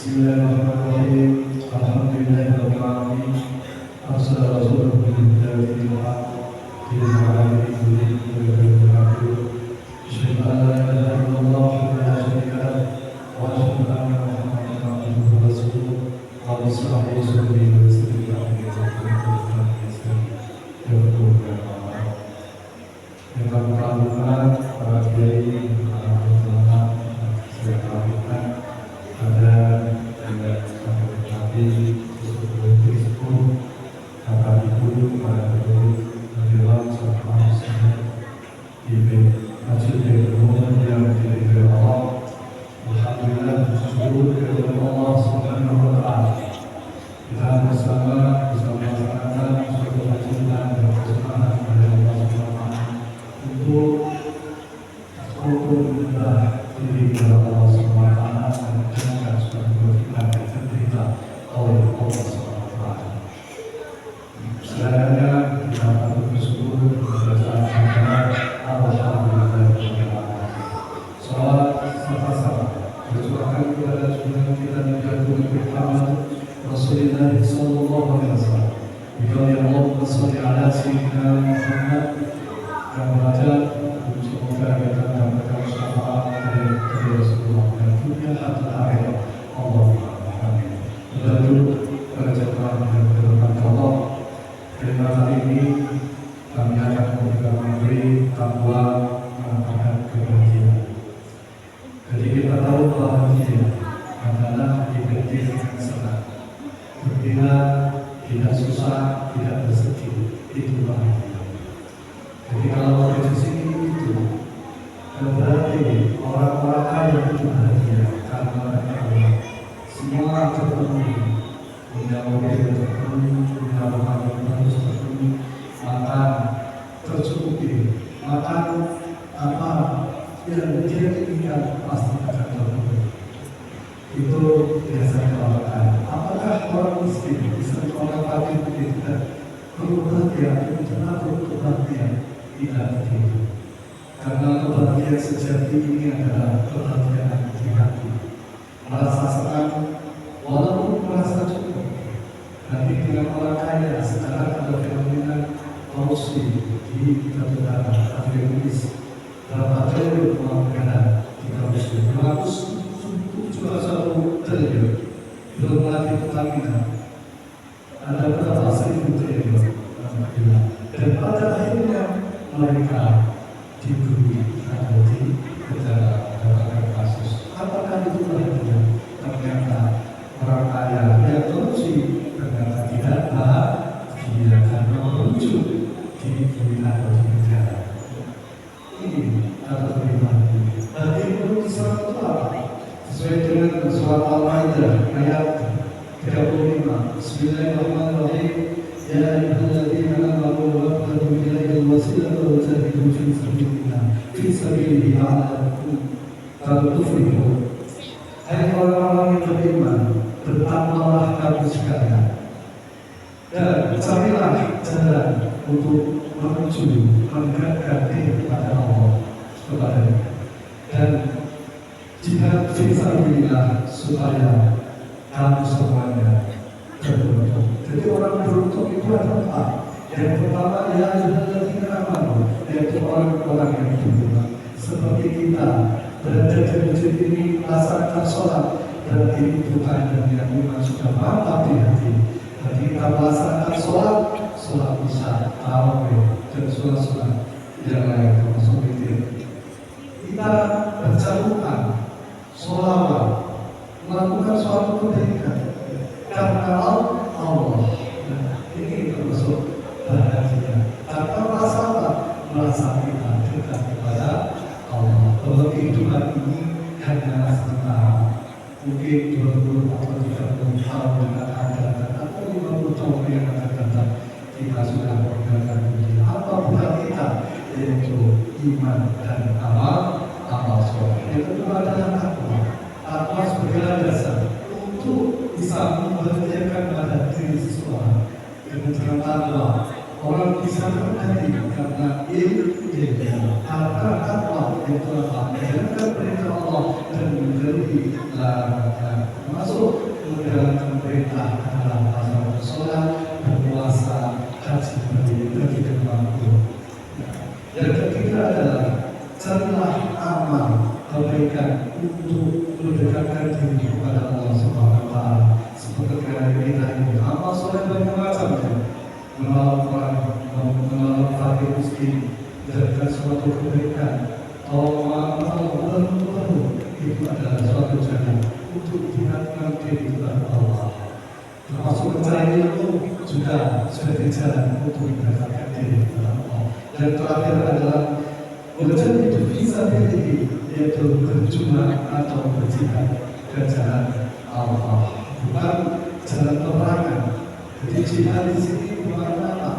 Bismillahirrahmanirrahim. Alhamdulillahirabbil alamin. Assalamu alaikum warahmatullahi wabarakatuh. Asyhadu an la ilaha illallah wa la syarika lah wa asyhadu anna Muhammadan abduhu wa rasuluh. Allahumma shalli wa sallim wa sallim yang kami kagumkan para kiai, para ulama, saya kagumkan pada yang kami hormati sepuh, kakak ibu, para guru, hadirin sekalian di masjid yang diridhoi Allah. Alhamdulillah, bersyukur kepada Allah Subhanahu wa taala. Kita bersama melaksanakan suatu kewajiban dan kesunahan dari Allah Subhanahu wa taala untuk menyembah diri kepada Allah Subhanahu wa taala dan menjalankan suatu kewajiban yang diberikan oleh Allah Subhanahu wa taala. Selanjutnya kita patut bersyukur kepada Allah. Alhamdulillah. Salat serta salam tercurahkan kepada junjungan kita Nabi Muhammad Rasulullah sallallahu alaihi wasallam. Allahumma shalli ala sayyidina Muhammad yang membaca semoga kita mendapatkan syafaat dari Rasulullah dan dunia hatta akhirat. Allahumma amin. Lalu pada jemaah yang berhormat Allah, tema hari ini kami akan memberi takwa mengatakan kebahagiaan. Jadi kita tahu bahagia adalah identik dengan senang, gembira, tidak susah, tidak bersedih, itu bahagia. Jadi kalau dari sini itu berarti orang-orang kaya itu bahagia karena mereka semua terpenuhi, punya mobil terpenuhi, punya rumah yang bagus terpenuhi, makan tercukupi, makan apa yang dia inginkan pasti akan terpenuhi. Itu biasanya orang kaya. Apakah orang miskin bisa orang fakir tidak perlu perhatian? Karena perlu perhatian tidak begitu. Karena kebahagiaan sejati ini adalah kebahagiaan di hati. Merasa senang walaupun merasa cukup. Tapi dengan orang kaya sekarang ada fenomena korupsi di negara Afganistan. Berapa triliun uang negara dikorupsi? 271 triliun. Belum lagi Pertamina. Ada berapa 1.000 triliun. Dan pada akhirnya mereka diberi atau dikejar dalam kasus. Apakah itu bahagia? Ternyata orang kaya yang korupsi ternyata tidak bahagia karena merujuk diberi atau dikejar. Ini kata pribadi. Berarti menurut Islam itu apa? Sesuai dengan surat Al-Maidah ayat 35. Bismillahirrahmanirrahim. Ya ayyuhalladzina amanu wabtaghu ilaihil wasilata wajtahidu fi sabilillah fi sabilihi la'allakum tuflihun. Hai orang-orang yang beriman, bertakwalah kamu sekalian dan carilah jalan untuk menuju mendekatkan diri kepada Allah dan jihad fi sabilillah supaya kamu semuanya beruntung. Jadi orang beruntung itu ada empat. Yang pertama ya ayyuhalladzina amanu, yaitu orang-orang yang beriman. Seperti kita berada di masjid ini melaksanakan sholat, berarti bukan yang iman sudah mantap di hati. Jadi kita melaksanakan sholat isya, tarawih, dan sholat yang lain termasuk witir. Kita baca Quran, sholawat, melakukan suatu kebaikan karena Allah. Ini termasuk bahagia. Karena merasa apa? Merasa kita dekat kepada Allah. Bahwa kehidupan ini hanya sementara. Mungkin 20 atau 30 tahun yang akan datang atau 50 tahun yang akan datang kita sudah meninggalkan dunia. Apa bukan kita? Yaitu iman dan amal soleh. Yang kedua adalah takwa. Takwa sebagai dasar untuk bisa membahagiakan pada diri seseorang. Dengan takwa orang bisa berhati karena ilmu harta takwa yang telah menjalankan perintah Allah dan menjauhi larangan. Masuk ke dalam perintah adalah pasal sholat, berpuasa, haji bagi kemampu. Yang ketiga adalah carilah amal kebaikan untuk mendekatkan diri kepada Allah Subhanahu Wa Taala. Seperti kita ini amal soleh banyak macam, menolong orang, menolong fakir miskin, menjalankan suatu kebaikan, menolong itu adalah suatu jalan untuk mendekatkan diri kepada Allah. Termasuk mencari ilmu juga sebagai jalan untuk mendekatkan diri kepada Allah. Dan terakhir adalah menjadi bisa diri, yaitu berjuang atau berjihad ke jalan Allah, bukan jalan peperangan. Jadi jihad di sini bukan apa,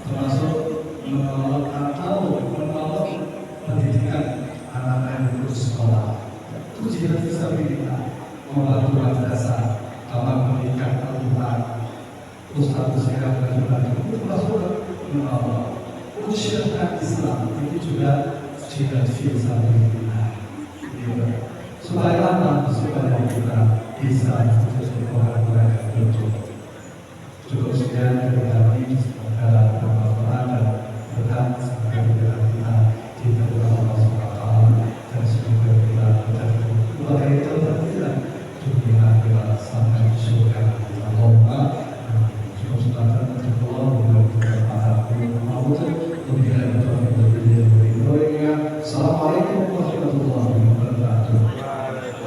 termasuk menolong atau menolong pendidikan anak-anak yang lulus sekolah. Itu jihad bisa kita membantu madrasah, dalam pendidikan Al-Quran, ustadz sekarang dan sebagainya. Itu termasuk menolong. Usaha Islam ini juga jihad fisabilillah. Supaya apa? Supaya kita bisa menjadi orang-orang yang beruntung. Cukup sekian dari kami.